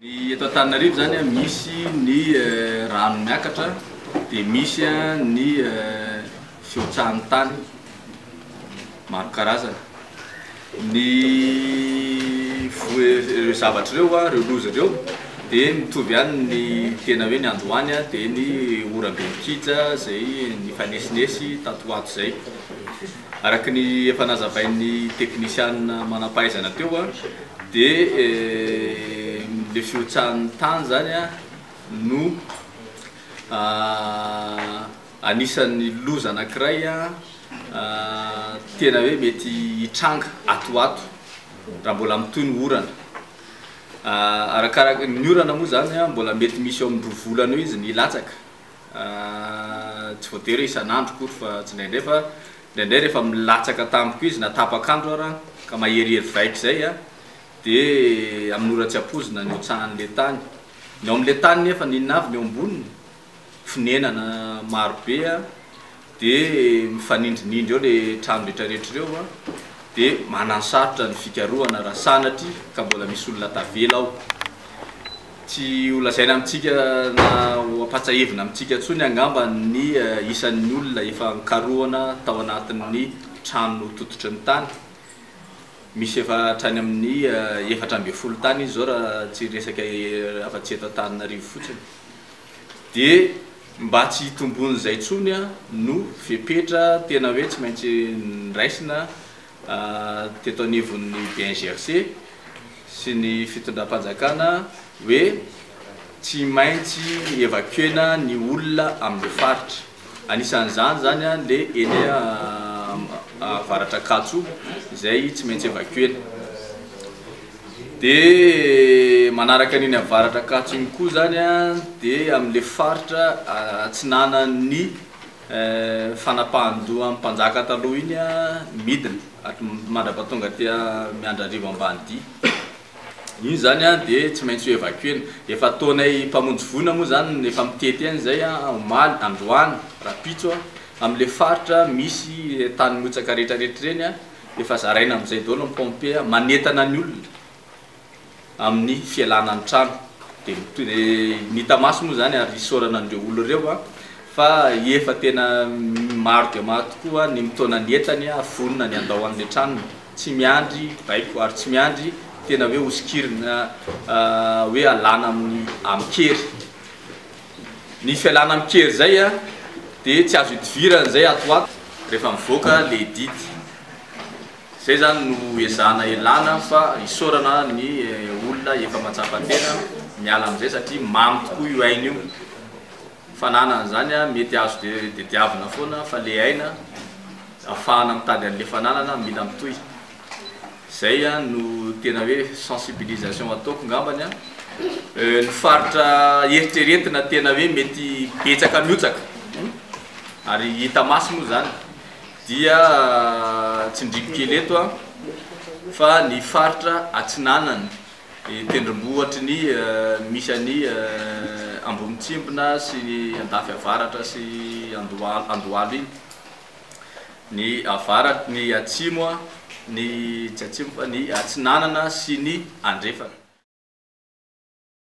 Ny eto Antananarivo zany misy ny rano miakatra, dia misy ny fiotsahan'ny tany maro karazana. Ny zavatra reo reo loza reo dia mitovy ihany ny tena hoe ny androany dia ny orambe mikija zay ny fanesinesy tato ato zay. Araka ny efa nazavain'ny teknisianina manam-pahaizana teo dia le fiotsahan'ny tany zany no anisan'ny loza anankiray tena hoe mety hitranga atoato raha mbola mitoy ny orana. Arakaraka ny orana moa zany mbola mety misy eo amin'ny 2 volana eo izy ny latsaka, tsy voatery isan'andro kory fa tsy indraindray fa indraindray rehefa milatsaka tampoka izy na tapak'andro ara ka maherihery vaika zay dia amin'ny oratsampozina ny otsahan'le tany. Ny ao amin'le tany nefa ninavy ny eo amboniny finanana marobe dia mifanindrinindry eo le trano rehetrarehetra reo dia manansarotra ny fikarohana raha sanatry ka mbola misy olona tavela ao. Tsy holazaina amintsika na hampatsahevina amintsika ntsony angamba ny isan'ny olona efa nikarohana tao anatin'ny trano tototry ny tany. Misy efa hatrany amin'ny 400 tany izy zao raha tsy resaka afa-tsy eto Antananarivo fotsiny. Dia mba tsy hitombony izay ntsony no fepetra tena hoe tsy maintsy nraisina teto anivon'ny BNGRC sy ny fitondram-panjakana hoe tsy maintsy evacuena ny olona amin'ny faritra. Anisan'izany zany le eny avaratra Ankatso izay tsy maintsy evacuena. Dia manaraka an'iny avaratra Ankatso iny koa zany dia amin'le faritra atsinanan'ny fanapahan-doha amin'ny mpanjaka taloha iny midina mandrapahatonga tia Miandrarivo Ambanidia. Iny zany dia tsy maintsy evacuena. Efa ataonay mpamonjy voina moa zany efa mitety any zay omaly, androany, rapitso amin'le faritra misy tany motsaka rehetrarehetra reny efa zaraina amin'izay daholo ny pompe manentana ny olona amin'ny fialana ny trano. Dia ny tamaso moa zany ary isaorana an'ireo olona reo fa efa tena maro dia maro tokoa ny mitona ny entany fonona ny andao an'le tranony, tsy miandry baiko ary tsy miandry tena hoe hosikirina hoe alana amin'ny kery. Ny fialana amin'ny kery zay dia tsy azo hidivirana zay atoato rehefa mivoaka le didy. Zay zany no ezahana elana fa isaorana ny olona efa matsapa-tena miala amin'izay satria mamy tokoa io aina io. Fananana zany mety azo diavina foana fa le aina ahafahana mitady an'le fananana mila mitoy. Zay no tena hoe sensibilisation ataoko ngambany ny faritra eritreretina tena hoe mety betsaka miotsaka ary hita maso moa zany dia tsindriky kely eto fa ny faritra atsinanany tendrombohitry ny misy any Ambonitsimbona sy ny Andafy avaratra sy Andohalo iny, ny avaratra, ny atsimo, ny tsy atsimo fa ny atsinanana sy ny andrefana.